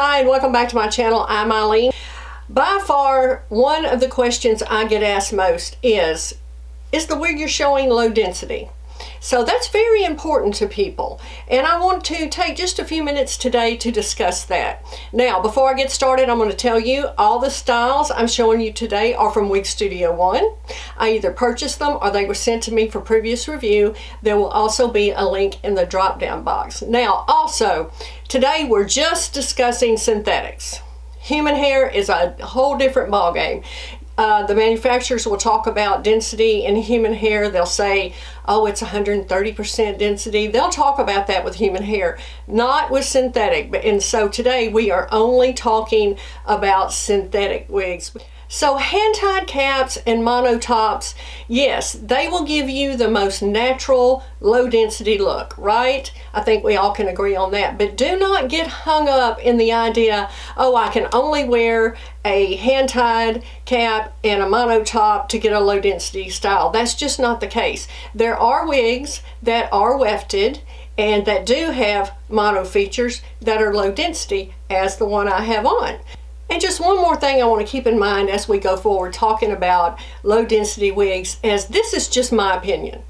Hi and welcome back to my channel. I'm Eileen. By far, one of the questions I get asked most is the wig you're showing low density? So that's very important to people, and I want to take just a few minutes today to discuss that. Now, before I get started, I'm going to tell you all the styles I'm showing you today are from Wig Studio One. I either purchased them or they were sent to me for previous review. There will also be a link in the drop-down box. Now, also, today we're just discussing synthetics. Human hair is a whole different ballgame. The manufacturers will talk about density in human hair. They'll say, oh, it's 130% density. They'll talk about that with human hair, not with synthetic. And so today we are only talking about synthetic wigs. So hand-tied caps and mono tops, yes, they will give you the most natural, low-density look, right? I think we all can agree on that. But do not get hung up in the idea, oh, I can only wear a hand-tied cap and a mono top to get a low-density style. That's just not the case. There are wigs that are wefted and that do have mono features that are low density, as the one I have on. And just one more thing I want to keep in mind as we go forward talking about low density wigs, as this is just my opinion.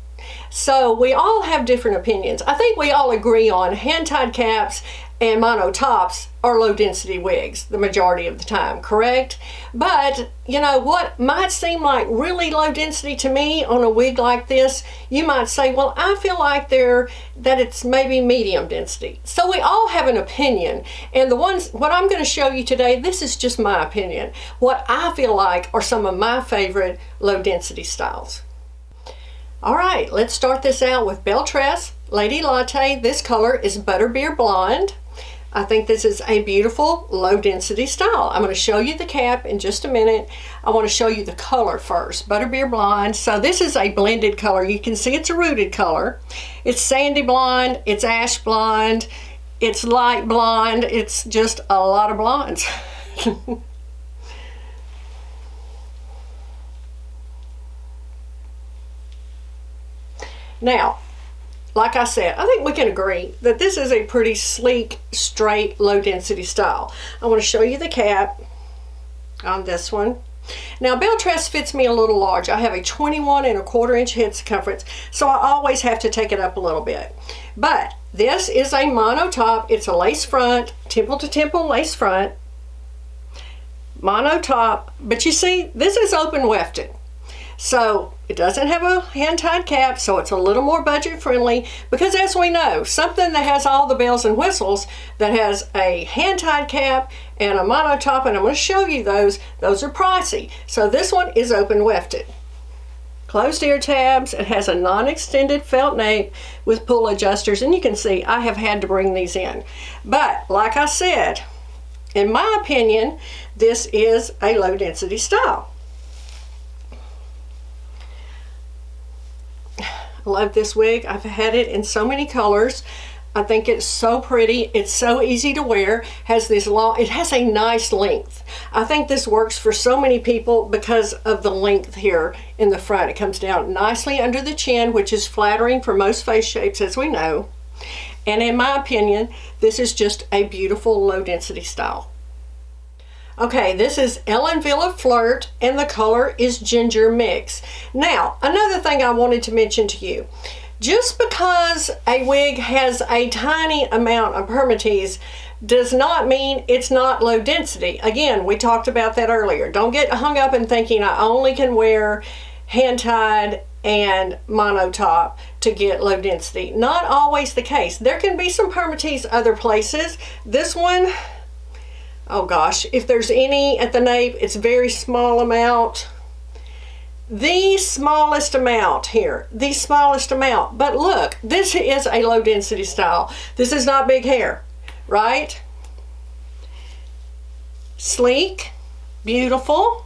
So we all have different opinions. I think we all agree on hand-tied caps and mono tops are low density wigs the majority of the time, correct? But you know what might seem like really low density to me on a wig like this, you might say, well, I feel like that it's maybe medium density. So we all have an opinion, and what I'm going to show you today, this is just my opinion. What I feel like are some of my favorite low density styles. All right, let's start this out with Bel Tres Lady Latte. This color is Butterbeer Blonde. I think this is a beautiful low density style. I'm going to show you the cap in just a minute. I want to show you the color first. Butterbeer Blonde. So this is a blended color. You can see it's a rooted color. It's sandy blonde, it's ash blonde, it's light blonde. It's just a lot of blondes. Now, like I said, I think we can agree that this is a pretty sleek, straight, low density style. I want to show you the cap on this one. Now, Bel Tres fits me a little large. I have a 21¼ inch head circumference, so I always have to take it up a little bit. But this is a mono top. It's a lace front, temple to temple lace front, mono top. But you see, this is open wefted. So it doesn't have a hand-tied cap, so it's a little more budget friendly, because as we know, something that has all the bells and whistles, that has a hand-tied cap and a mono top, and I'm going to show you those are pricey. So this one is open wefted. Closed ear tabs. It has a non-extended felt nape with pull adjusters, and you can see I have had to bring these in. But like I said, in my opinion, this is a low density style. Love this wig. I've had it in so many colors. I think it's so pretty. It's so easy to wear. It has a nice length. I think this works for so many people because of the length here in the front. It comes down nicely under the chin, which is flattering for most face shapes, as we know. And in my opinion, this is just a beautiful low density style. Okay, this is Ellen Villa Flirt, and the color is Ginger Mix. Now, another thing I wanted to mention to you, just because a wig has a tiny amount of permatease does not mean it's not low density. Again, we talked about that earlier. Don't get hung up in thinking I only can wear hand-tied and mono top to get low density. Not always the case. There can be some permatease other places. This one, oh gosh, if there's any at the nape, it's a very small amount. The smallest amount here, the smallest amount. But look, this is a low density style. This is not big hair, right? Sleek, beautiful.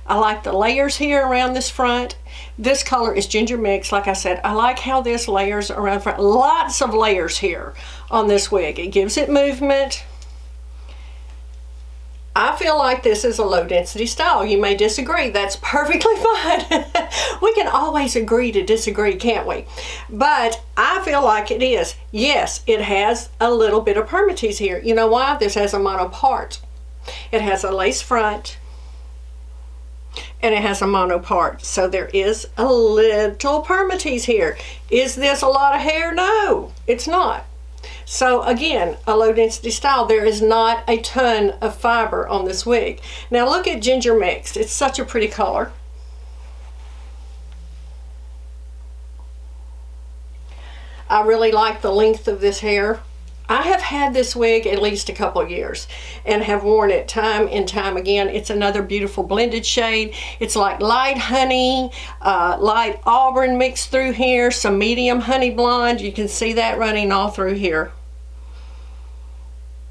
I like the layers here around this front. This color is Ginger Mix. Like I said, I like how this layers around the front. Lots of layers here on this wig. It gives it movement. I feel like this is a low density style. You may disagree. That's perfectly fine. We can always agree to disagree, can't we? But I feel like it is. Yes, it has a little bit of permatease here. You know why? This has a mono part. It has a lace front and it has a mono part. So there is a little permatease here. Is this a lot of hair? No, it's not. So again, a low density style. There is not a ton of fiber on this wig. Now look at Ginger Mixed. It's such a pretty color. I really like the length of this hair. I have had this wig at least a couple of years and have worn it time and time again. It's another beautiful blended shade. It's like light honey, light auburn mixed through here, some medium honey blonde. You can see that running all through here.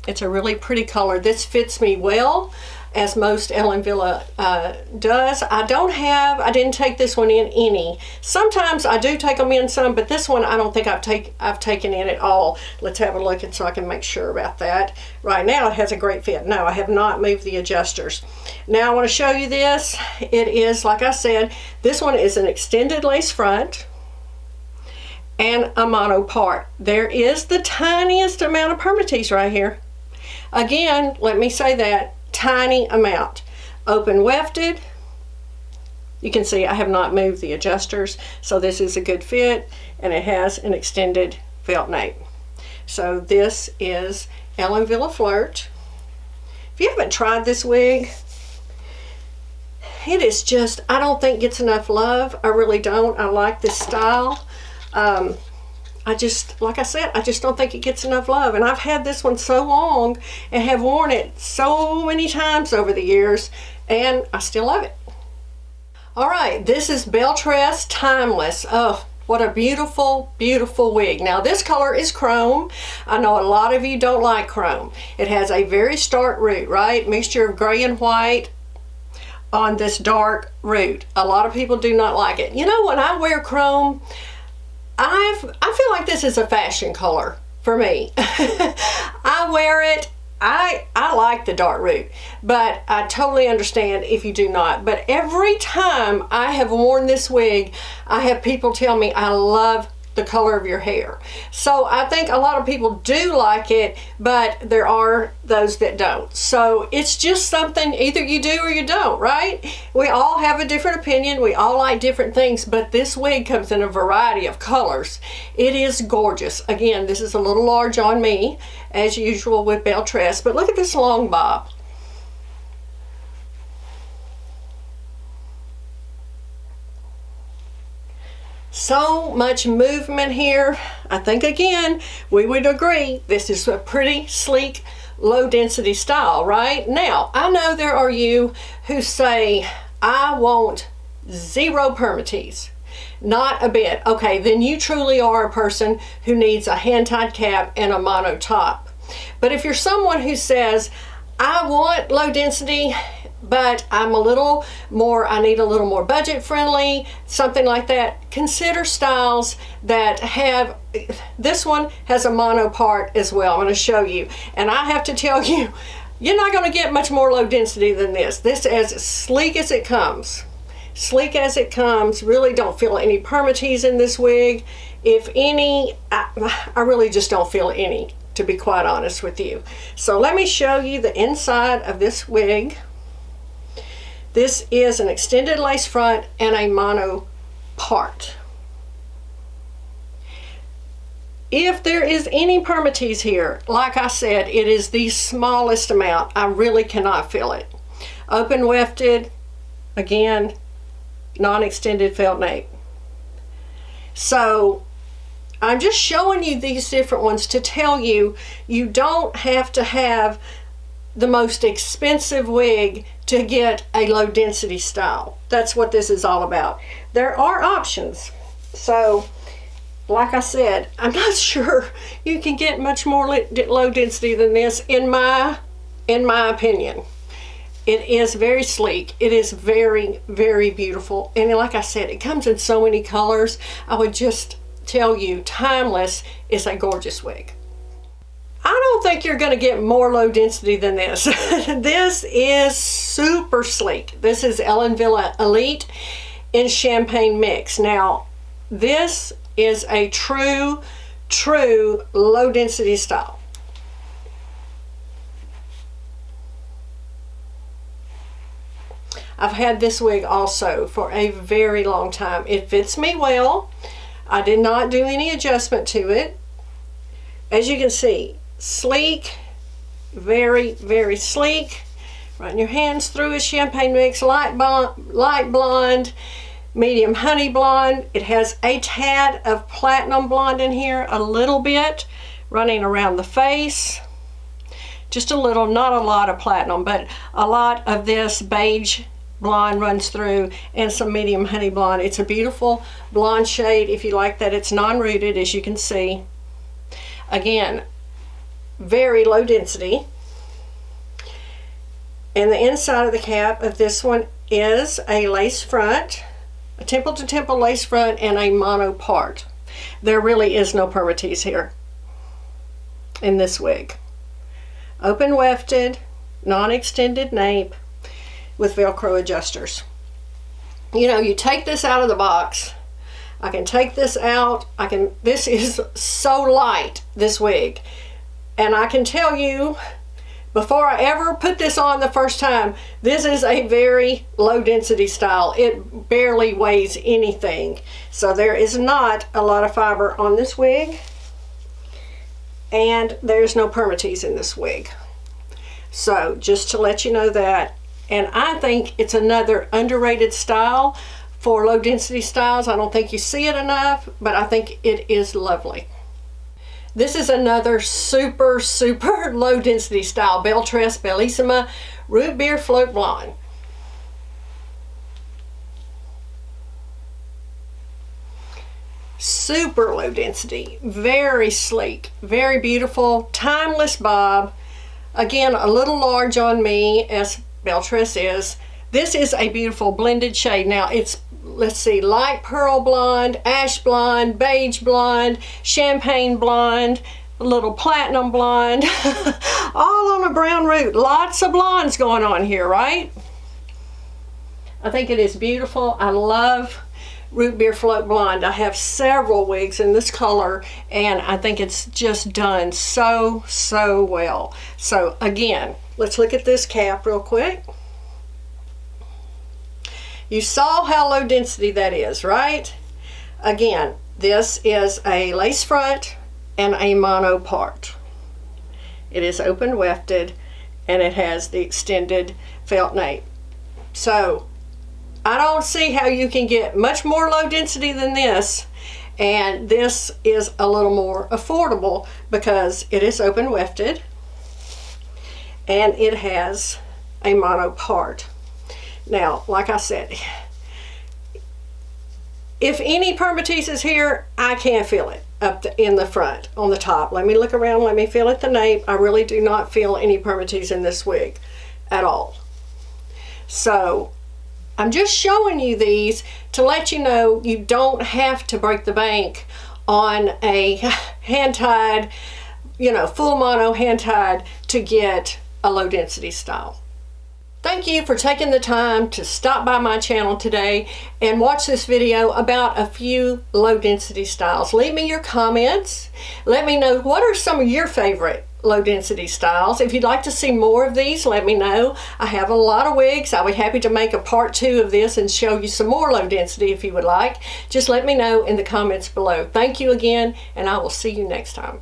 It's a really pretty color. This fits me well, as most Ellen Villa does. I didn't take this one in any. Sometimes I do take them in some, but this one I don't think I've taken in at all. Let's have a look and so I can make sure about that. Right now it has a great fit. No, I have not moved the adjusters. Now I want to show you this. It is, like I said, this one is an extended lace front and a mono part. There is the tiniest amount of permatease right here. Again, let me say that. Tiny amount. Open wefted. You can see I have not moved the adjusters, so this is a good fit, and it has an extended felt nape. So this is Ellen Villa Flirt. If you haven't tried this wig, it is just, I don't think gets enough love. I really don't. I like this style. Like I said, I just don't think it gets enough love. And I've had this one so long and have worn it so many times over the years, and I still love it. All right, this is Bel Tres Timeless. Oh, what a beautiful, beautiful wig. Now this color is chrome. I know a lot of you don't like chrome. It has a very stark root, right? Mixture of gray and white on this dark root. A lot of people do not like it. You know, when I wear chrome, I feel like this is a fashion color for me. I wear it. I like the dark root, but I totally understand if you do not. But every time I have worn this wig, I have people tell me, I love the color of your hair. So I think a lot of people do like it, but there are those that don't. So it's just something, either you do or you don't, right? We all have a different opinion. We all like different things, but this wig comes in a variety of colors. It is gorgeous. Again, this is a little large on me, as usual with Bel Tres, but look at this long bob. So much movement here. I think again we would agree this is a pretty sleek low density style, right? Now I know there are you who say I want zero permatease, not a bit. Okay, then you truly are a person who needs a hand-tied cap and a mono top. But if you're someone who says I want low density, but I'm a little more, I need a little more budget friendly, something like that, consider styles that have, this one has a mono part as well. I'm going to show you, and I have to tell you, you're not going to get much more low density than this. This is as sleek as it comes. Sleek as it comes. Really don't feel any permatease in this wig. If any, I really just don't feel any, to be quite honest with you. So let me show you the inside of this wig. This is an extended lace front and a mono part. If there is any permatease here, like I said, it is the smallest amount. I really cannot feel it. Open wefted, again, non-extended felt nape. So I'm just showing you these different ones to tell you, you don't have to have the most expensive wig to get a low density style. That's what this is all about. There are options. So like I said, I'm not sure you can get much more low density than this in my opinion. It is very sleek. It is very, very beautiful. And like I said, it comes in so many colors. I would just tell you, Timeless is a gorgeous wig. I don't think you're going to get more low density than this. This is super sleek. This is Ellen Villa Elite in Champagne Mix. Now, this is a true low density style. I've had this wig also for a very long time. It fits me well. I did not do any adjustment to it. As you can see, sleek, very, very sleek. Run your hands through a Champagne Mix, light blonde, medium honey blonde. It has a tad of platinum blonde in here, a little bit, running around the face. Just a little, not a lot of platinum, but a lot of this beige blonde runs through, and some medium honey blonde. It's a beautiful blonde shade if you like that. It's non-rooted, as you can see. Again, very low density. And the inside of the cap of this one is a lace front, a temple to temple lace front, and a mono part. There really is no permatease here in this wig. Open wefted, non-extended nape with Velcro adjusters. You know, you take this out of the box. I can take this out. This is so light, this wig. And I can tell you, before I ever put this on the first time, this is a very low density style. It barely weighs anything. So there is not a lot of fiber on this wig. And there's no permatease in this wig. So just to let you know that. And I think it's another underrated style for low density styles. I don't think you see it enough, but I think it is lovely. This is another super low density style, Bel Tres Bellissima Root Beer Float Blonde. Super low density, very sleek, very beautiful, timeless bob. Again, a little large on me, as Bel Tres is. This is a beautiful blended shade. Now it's, let's see, light pearl blonde, ash blonde, beige blonde, champagne blonde, a little platinum blonde, all on a brown root. Lots of blondes going on here, right? I think it is beautiful. I love Root Beer Float Blonde. I have several wigs in this color, and I think it's just done so well. So again, let's look at this cap real quick. You saw how low density that is, right? Again, this is a lace front and a mono part. It is open wefted, and it has the extended felt nape. So I don't see how you can get much more low density than this, and this is a little more affordable because it is open wefted and it has a mono part. Now, like I said, if any permatease is here, I can't feel it up in the front, on the top. Let me look around, let me feel at the nape. I really do not feel any permatease in this wig at all. So I'm just showing you these to let you know you don't have to break the bank on a hand-tied, you know, full mono hand-tied to get a low density style. Thank you for taking the time to stop by my channel today and watch this video about a few low density styles. Leave me your comments. Let me know what are some of your favorite low density styles. If you'd like to see more of these, let me know. I have a lot of wigs. I'll be happy to make a part 2 of this and show you some more low density if you would like. Just let me know in the comments below. Thank you again, and I will see you next time.